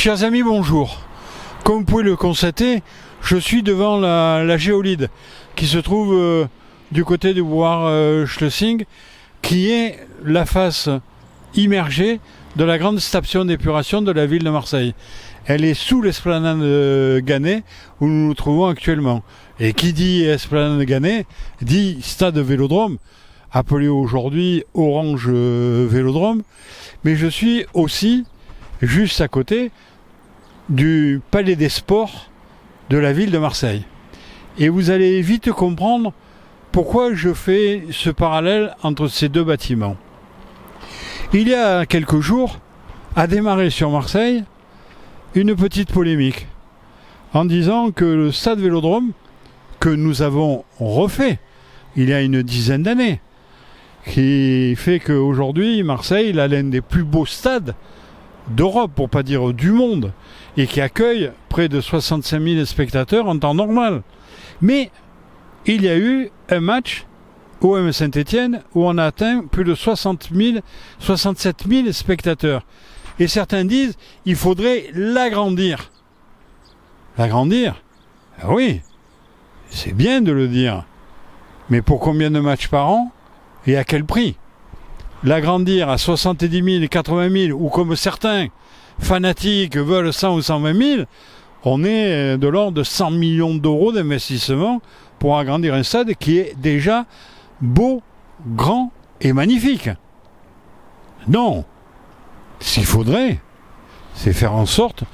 Chers amis, bonjour. Comme vous pouvez le constater, je suis devant la géolide qui se trouve du côté du boulevard Schlesing, qui est la face immergée de la grande station d'épuration de la ville de Marseille. Elle est sous l'esplanade Gannet où nous nous trouvons actuellement. Et qui dit esplanade Gannet dit stade Vélodrome, appelé aujourd'hui Orange Vélodrome. Mais je suis aussi juste à côté du Palais des Sports de la ville de Marseille. Et vous allez vite comprendre pourquoi je fais ce parallèle entre ces deux bâtiments. Il y a quelques jours a démarré sur Marseille une petite polémique en disant que le stade Vélodrome, que nous avons refait il y a une dizaine d'années, qui fait qu'aujourd'hui Marseille est l'un des plus beaux stades d'Europe, pour pas dire du monde, et qui accueille près de 65 000 spectateurs en temps normal. Mais il y a eu un match OM Saint-Étienne où on a atteint plus de 67 000 spectateurs. Et certains disent qu'il faudrait l'agrandir. L'agrandir ? Ah oui, c'est bien de le dire. Mais pour combien de matchs par an et à quel prix ? L'agrandir à 70 000, 80 000, ou comme certains fanatiques veulent 100 ou 120 000, on est de l'ordre de 100 millions d'euros d'investissement pour agrandir un stade qui est déjà beau, grand et magnifique. Non, s'il faudrait, c'est faire en sorte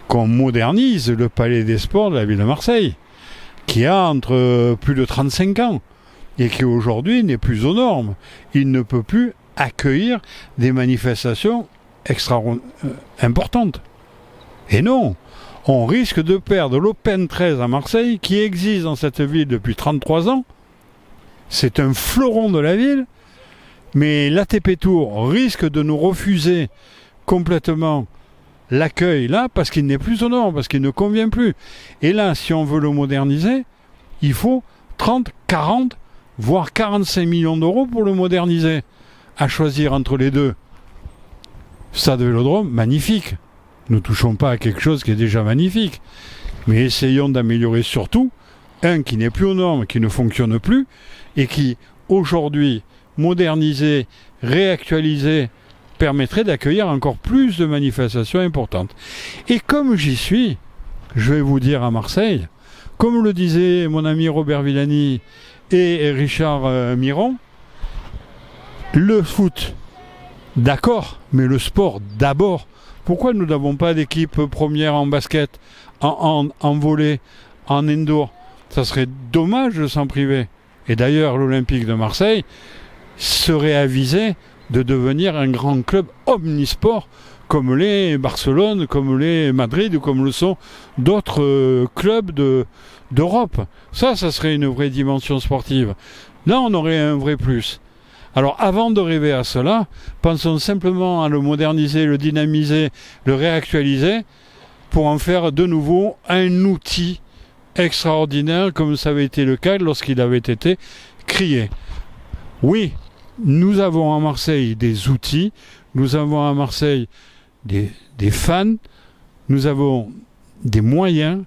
qu'on modernise le Palais des Sports de la ville de Marseille, qui a entre plus de 35 ans et qui aujourd'hui n'est plus aux normes. Il ne peut plus accueillir des manifestations importantes. Et non, on risque de perdre l'Open 13 à Marseille, qui existe dans cette ville depuis 33 ans. C'est un fleuron de la ville, mais l'ATP Tour risque de nous refuser complètement l'accueil là, parce qu'il n'est plus aux normes, parce qu'il ne convient plus. Et là, si on veut le moderniser, il faut 30, 40, voire 45 millions d'euros pour le moderniser. À choisir entre les deux. Stade Vélodrome, magnifique. Ne touchons pas à quelque chose qui est déjà magnifique. Mais essayons d'améliorer surtout un qui n'est plus aux normes, qui ne fonctionne plus, et qui, aujourd'hui, modernisé, réactualisé, permettrait d'accueillir encore plus de manifestations importantes. Et comme j'y suis, je vais vous dire à Marseille, comme le disait mon ami Robert Villani et Richard Miron, le foot, d'accord, mais le sport d'abord. Pourquoi nous n'avons pas d'équipe première en basket, en volley, en indoor ? Ça serait dommage de s'en priver. Et d'ailleurs, l'Olympique de Marseille serait avisé de devenir un grand club omnisport, comme l'est Barcelone, comme l'est Madrid, ou comme le sont d'autres clubs d'Europe. Ça serait une vraie dimension sportive. Là, on aurait un vrai plus. Alors avant de rêver à cela, pensons simplement à le moderniser, le dynamiser, le réactualiser pour en faire de nouveau un outil extraordinaire comme ça avait été le cas lorsqu'il avait été créé. Oui, nous avons à Marseille des outils, nous avons à Marseille des fans, nous avons des moyens,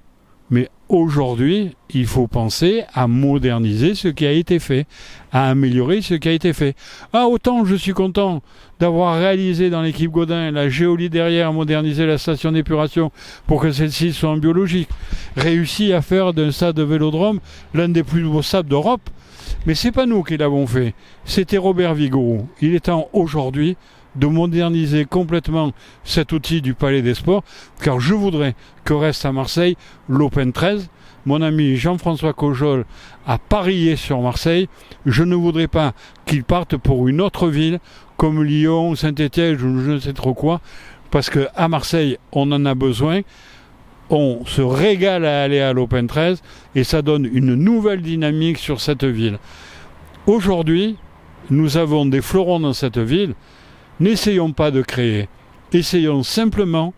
mais aujourd'hui, il faut penser à moderniser ce qui a été fait, à améliorer ce qui a été fait. Ah, autant je suis content d'avoir réalisé dans l'équipe Godin la géolide derrière, moderniser la station d'épuration pour que celle-ci soit en biologique, réussi à faire d'un stade de Vélodrome l'un des plus beaux stades d'Europe. Mais c'est pas nous qui l'avons fait, c'était Robert Vigouroux. Il est temps aujourd'hui de moderniser complètement cet outil du Palais des Sports, car je voudrais que reste à Marseille l'Open 13. Mon ami Jean-François Cojol a parié sur Marseille. Je ne voudrais pas qu'il parte pour une autre ville, comme Lyon, Saint-Étienne, je ne sais trop quoi, parce qu'à Marseille, on en a besoin. On se régale à aller à l'Open 13, et ça donne une nouvelle dynamique sur cette ville. Aujourd'hui, nous avons des fleurons dans cette ville. N'essayons pas de créer, essayons simplement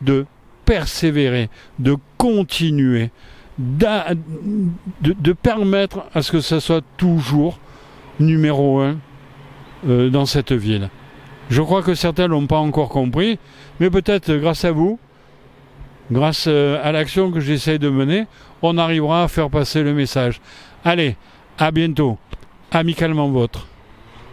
de persévérer, de continuer, de permettre à ce que ça soit toujours numéro 1 dans cette ville. Je crois que certains ne l'ont pas encore compris, mais peut-être grâce à vous, grâce à l'action que j'essaie de mener, on arrivera à faire passer le message. Allez, à bientôt. Amicalement vôtre.